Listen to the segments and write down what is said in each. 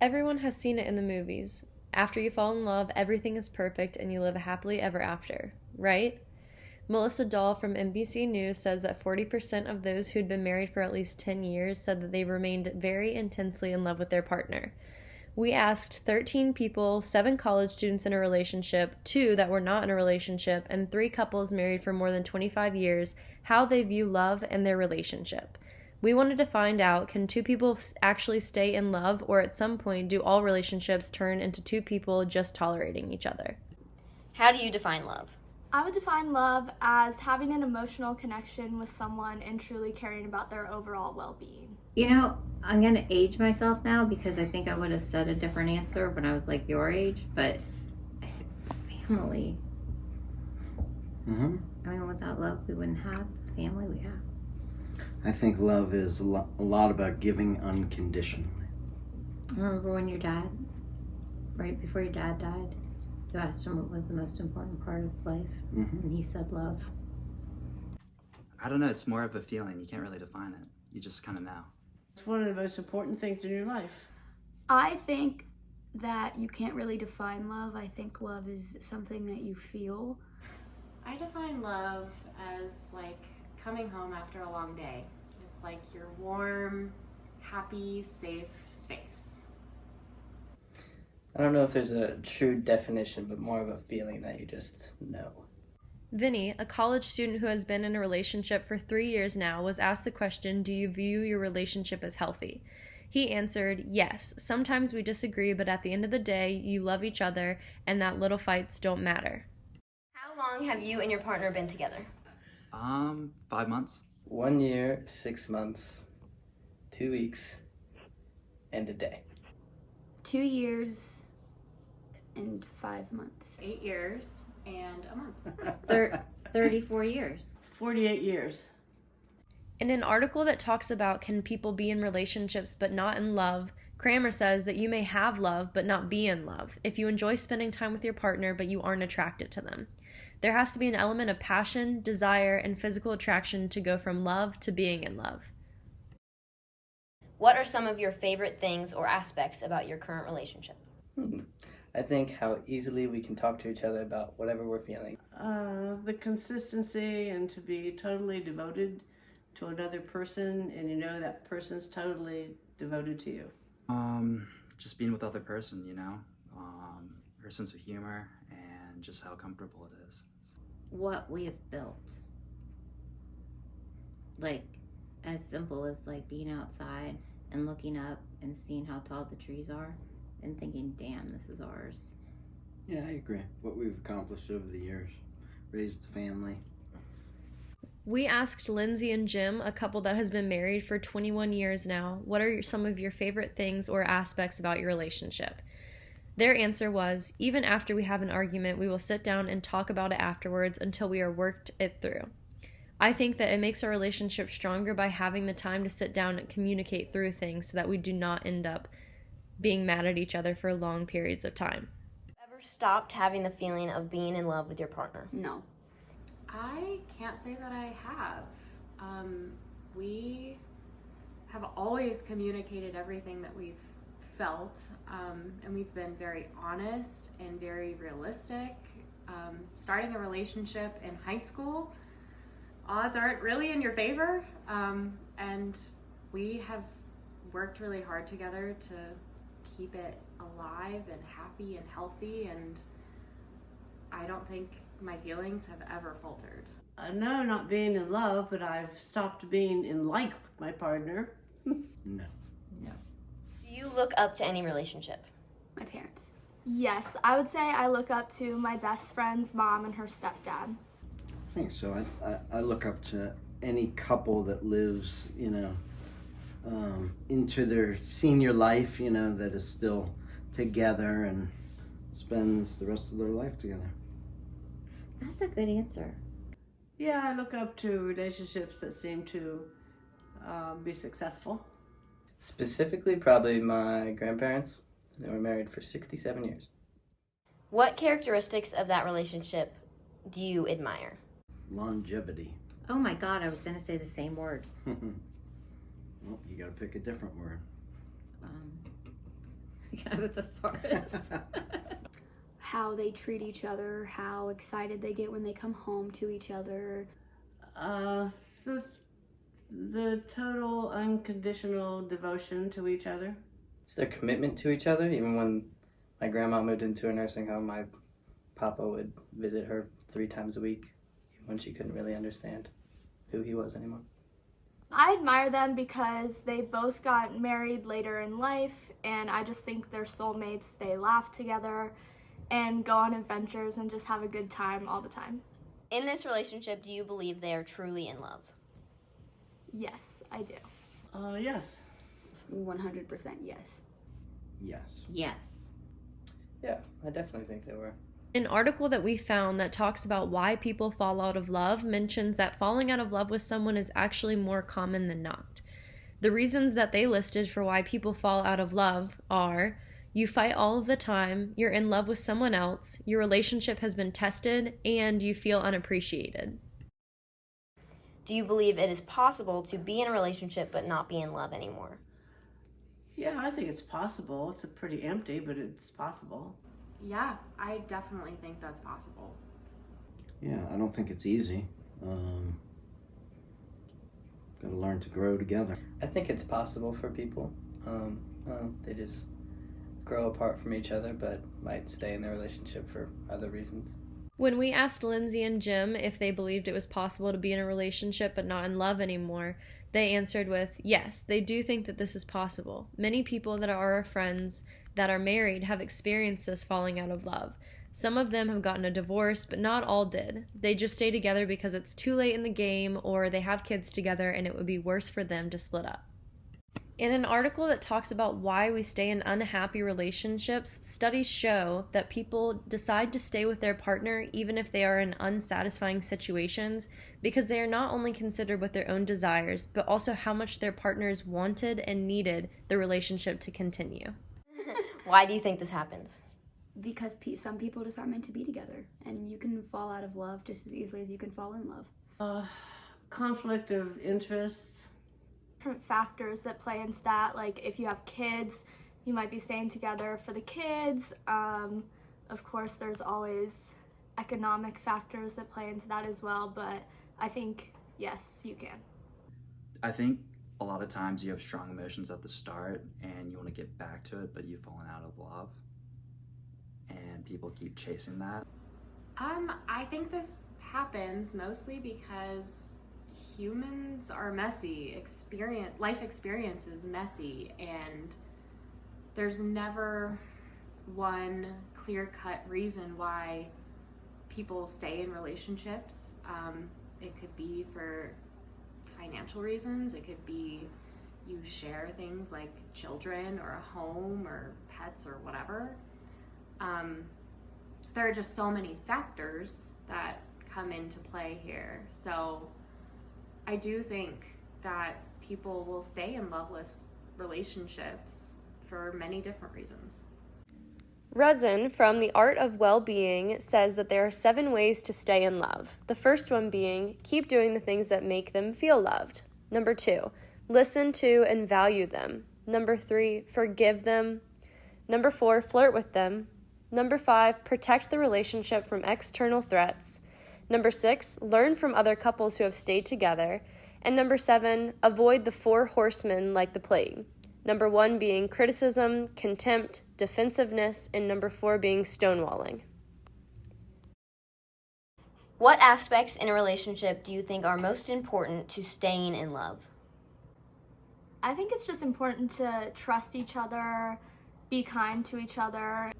Everyone has seen it in the movies. After you fall in love, everything is perfect and you live happily ever after, right? Melissa Dahl from NBC News says that 40% of those who'd been married for at least 10 years said that they remained very intensely in love with their partner. We asked 13 people, 7 college students in a relationship, 2 that were not in a relationship, and 3 couples married for more than 25 years how they view love and their relationship. We wanted to find out, can 2 people actually stay in love, or at some point do all relationships turn into 2 people just tolerating each other? How do you define love? I would define love as having an emotional connection with someone and truly caring about their overall well-being. You know, I'm going to age myself now because I think I would have said a different answer when I was like your age, but family. Mm-hmm. I mean, without love, we wouldn't have the family we have. I think love is a lot about giving unconditionally. I remember when your dad, right before your dad died, you asked him what was the most important part of life, and he said love. I don't know, it's more of a feeling. You can't really define it. You just kind of know. It's one of the most important things in your life. I think that you can't really define love. I think love is something that you feel. I define love as like coming home after a long day. It's like your warm, happy, safe space. I don't know if there's a true definition, but more of a feeling that you just know. Vinny, a college student who has been in a relationship for 3 years now, was asked the question, do you view your relationship as healthy? He answered, yes, sometimes we disagree, but at the end of the day, you love each other and that little fights don't matter. How long have you and your partner been together? 5 months. 1 year, 6 months, 2 weeks, and a day. 2 years and 5 months. 8 years and a month. 34 years. 48 years. In an article that talks about can people be in relationships but not in love, Kramer says that you may have love but not be in love if you enjoy spending time with your partner but you aren't attracted to them. There has to be an element of passion, desire, and physical attraction to go from love to being in love. What are some of your favorite things or aspects about your current relationship? I think how easily we can talk to each other about whatever we're feeling. The consistency and to be totally devoted to another person, and you know that person's totally devoted to you. Just being with the other person, you know, her sense of humor and just how comfortable it is. What we have built. Like, as simple as like being outside and looking up and seeing how tall the trees are and thinking, damn, this is ours. Yeah, I agree. What we've accomplished over the years. Raised a family. We asked Lindsay and Jim, a couple that has been married for 21 years now, what are some of your favorite things or aspects about your relationship? Their answer was, even after we have an argument, we will sit down and talk about it afterwards until we are worked it through. I think that it makes our relationship stronger by having the time to sit down and communicate through things so that we do not end up being mad at each other for long periods of time. Ever stopped having the feeling of being in love with your partner? No. I can't say that I have. We have always communicated everything that we've felt, and we've been very honest and very realistic. Starting a relationship in high school, odds aren't really in your favor, and we have worked really hard together to keep it alive and happy and healthy, and I don't think my feelings have ever faltered. No, not being in love, but I've stopped being in like with my partner. No. Do you look up to any relationship? My parents. Yes, I would say I look up to my best friend's mom and her stepdad. I think so. I look up to any couple that lives, you know, into their senior life, you know, that is still together and spends the rest of their life together. That's a good answer. Yeah, I look up to relationships that seem to be successful. Specifically, probably my grandparents. They were married for 67 years. What characteristics of that relationship do you admire? Longevity. Oh my God, I was going to say the same word. Well, you got to pick a different word. kind of a thesaurus. How they treat each other, how excited they get when they come home to each other. The total unconditional devotion to each other. It's their commitment to each other. Even when my grandma moved into a nursing home, my papa would visit her 3 times a week, even when she couldn't really understand who he was anymore. I admire them because they both got married later in life, and I just think they're soulmates. They laugh together and go on adventures and just have a good time all the time. In this relationship, do you believe they are truly in love? Yes, I do. Yes. 100% yes. Yes. Yes. Yeah, I definitely think they were. An article that we found that talks about why people fall out of love mentions that falling out of love with someone is actually more common than not. The reasons that they listed for why people fall out of love are: you fight all of the time, you're in love with someone else, your relationship has been tested, and you feel unappreciated. Do you believe it is possible to be in a relationship but not be in love anymore? Yeah, I think it's possible. It's pretty empty, but it's possible. Yeah, I definitely think that's possible. Yeah, I don't think it's easy. Got to learn to grow together. I think it's possible for people. They just grow apart from each other, but might stay in their relationship for other reasons. When we asked Lindsay and Jim if they believed it was possible to be in a relationship but not in love anymore, they answered with, yes, they do think that this is possible. Many people that are our friends that are married have experienced this falling out of love. Some of them have gotten a divorce, but not all did. They just stay together because it's too late in the game, or they have kids together and it would be worse for them to split up. In an article that talks about why we stay in unhappy relationships, studies show that people decide to stay with their partner even if they are in unsatisfying situations because they are not only considered with their own desires, but also how much their partners wanted and needed the relationship to continue. Why do you think this happens? Because some people just aren't meant to be together, and you can fall out of love just as easily as you can fall in love. Conflict of interests. Different factors that play into that, like if you have kids, you might be staying together for the kids. Of course, there's always economic factors that play into that as well, but I think, yes, you can. I think a lot of times you have strong emotions at the start and you want to get back to it, but you've fallen out of love. And people keep chasing that. I think this happens mostly because humans are messy. Life experience is messy, and there's never one clear-cut reason why people stay in relationships. It could be for financial reasons. It could be you share things like children or a home or pets or whatever. There are just so many factors that come into play here. So I do think that people will stay in loveless relationships for many different reasons. Resin from The Art of Well-Being says that there are 7 ways to stay in love. The first one being, keep doing the things that make them feel loved. Number 2, listen to and value them. Number 3, forgive them. Number 4, flirt with them. Number 5, protect the relationship from external threats. Number 6, learn from other couples who have stayed together. And number 7, avoid the 4 horsemen like the plague. Number 1 being criticism, contempt, defensiveness, and number 4 being stonewalling. What aspects in a relationship do you think are most important to staying in love? I think it's just important to trust each other, be kind to each other.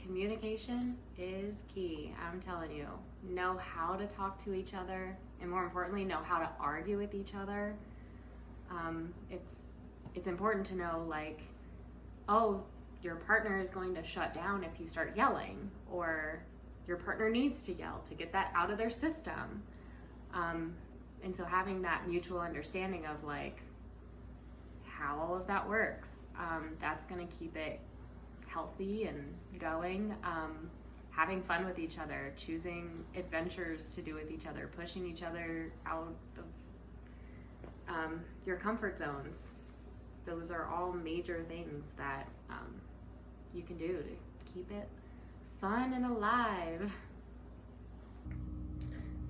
Communication is key, I'm telling you. Know how to talk to each other, and more importantly, know how to argue with each other. It's important to know, like, oh, your partner is going to shut down if you start yelling, or your partner needs to yell to get that out of their system. And so having that mutual understanding of, like, how all of that works, that's going to keep it healthy and going. Having fun with each other, choosing adventures to do with each other, pushing each other out of your comfort zones. those are all major things that you can do to keep it fun and alive.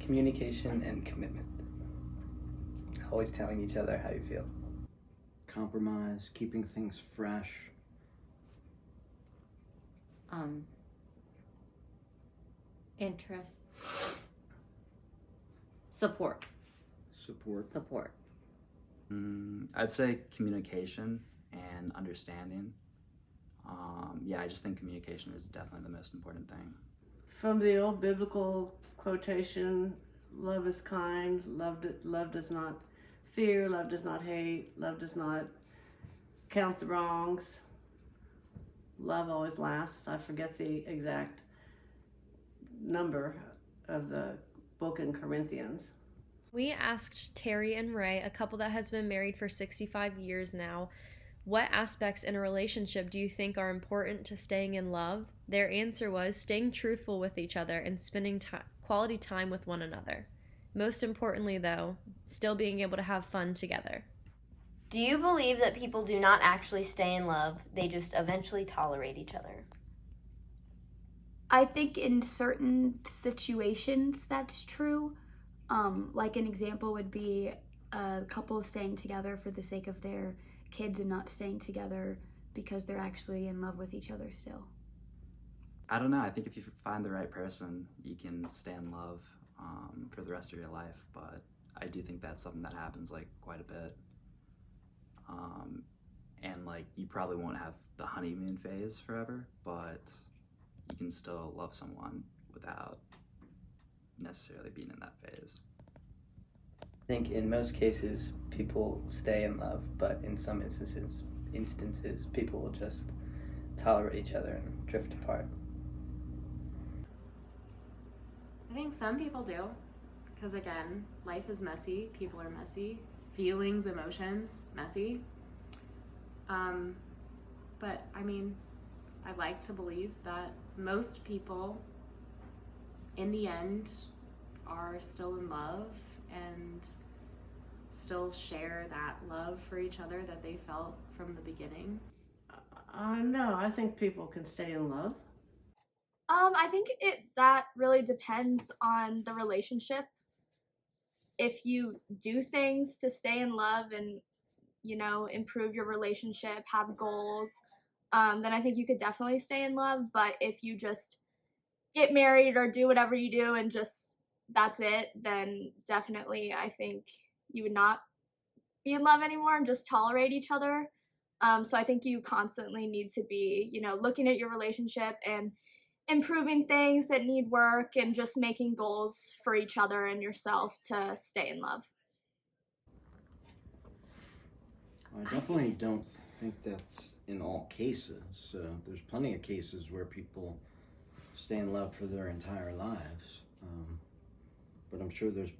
Communication and commitment. Always telling each other how you feel. Compromise, keeping things fresh. Interest. Support. I'd say communication and understanding. Yeah, I just think communication is definitely the most important thing. From the old biblical quotation, love is kind, love does not fear, love does not hate, love does not count the wrongs. Love always lasts. I forget the exact number of the book in Corinthians. We asked Terry and Ray, a couple that has been married for 65 years now, what aspects in a relationship do you think are important to staying in love? Their answer was staying truthful with each other and spending quality time with one another. Most importantly, though, still being able to have fun together. Do you believe that people do not actually stay in love, they just eventually tolerate each other? I think in certain situations that's true. Like an example would be a couple staying together for the sake of their kids and not staying together because they're actually in love with each other still. I don't know. I think if you find the right person, you can stay in love for the rest of your life. But I do think that's something that happens like quite a bit. And like you probably won't have the honeymoon phase forever, but you can still love someone without necessarily being in that phase. I think in most cases people stay in love, but in some instances people will just tolerate each other and drift apart. I think some people do, because again, life is messy, people are messy, feelings, emotions, messy. But I mean, I'd like to believe that most people in the end are still in love and still share that love for each other that they felt from the beginning. No, I think people can stay in love. I think that really depends on the relationship. If you do things to stay in love and, improve your relationship, have goals, then I think you could definitely stay in love. But if you just get married or do whatever you do and just that's it, then definitely I think you would not be in love anymore and just tolerate each other. So I think you constantly need to be, looking at your relationship and improving things that need work and just making goals for each other and yourself to stay in love. I definitely don't think that's in all cases. There's plenty of cases where people stay in love for their entire lives. But I'm sure there's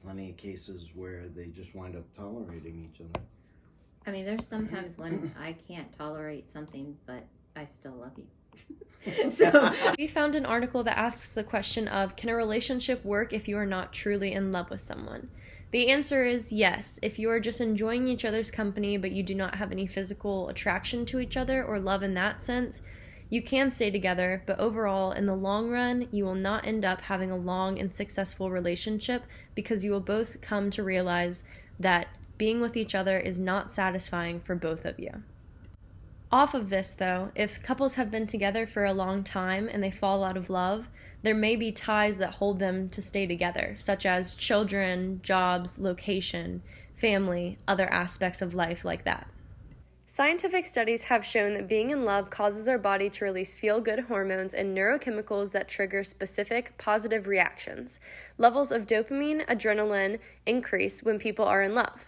plenty of cases where they just wind up tolerating each other. I mean, there's sometimes when I can't tolerate something, but I still love you. So we found an article that asks the question of, can a relationship work if you are not truly in love with someone? The answer is yes. If you are just enjoying each other's company, but you do not have any physical attraction to each other or love in that sense, you can stay together, but overall, in the long run, you will not end up having a long and successful relationship because you will both come to realize that being with each other is not satisfying for both of you. Off of this, though, if couples have been together for a long time and they fall out of love, there may be ties that hold them to stay together, such as children, jobs, location, family, other aspects of life like that. Scientific studies have shown that being in love causes our body to release feel-good hormones and neurochemicals that trigger specific positive reactions. Levels of dopamine, adrenaline increase when people are in love.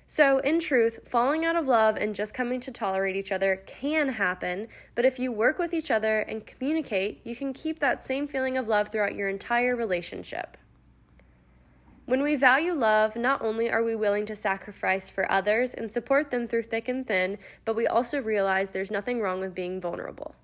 So, in truth, falling out of love and just coming to tolerate each other can happen, but if you work with each other and communicate, you can keep that same feeling of love throughout your entire relationship. When we value love, not only are we willing to sacrifice for others and support them through thick and thin, but we also realize there's nothing wrong with being vulnerable.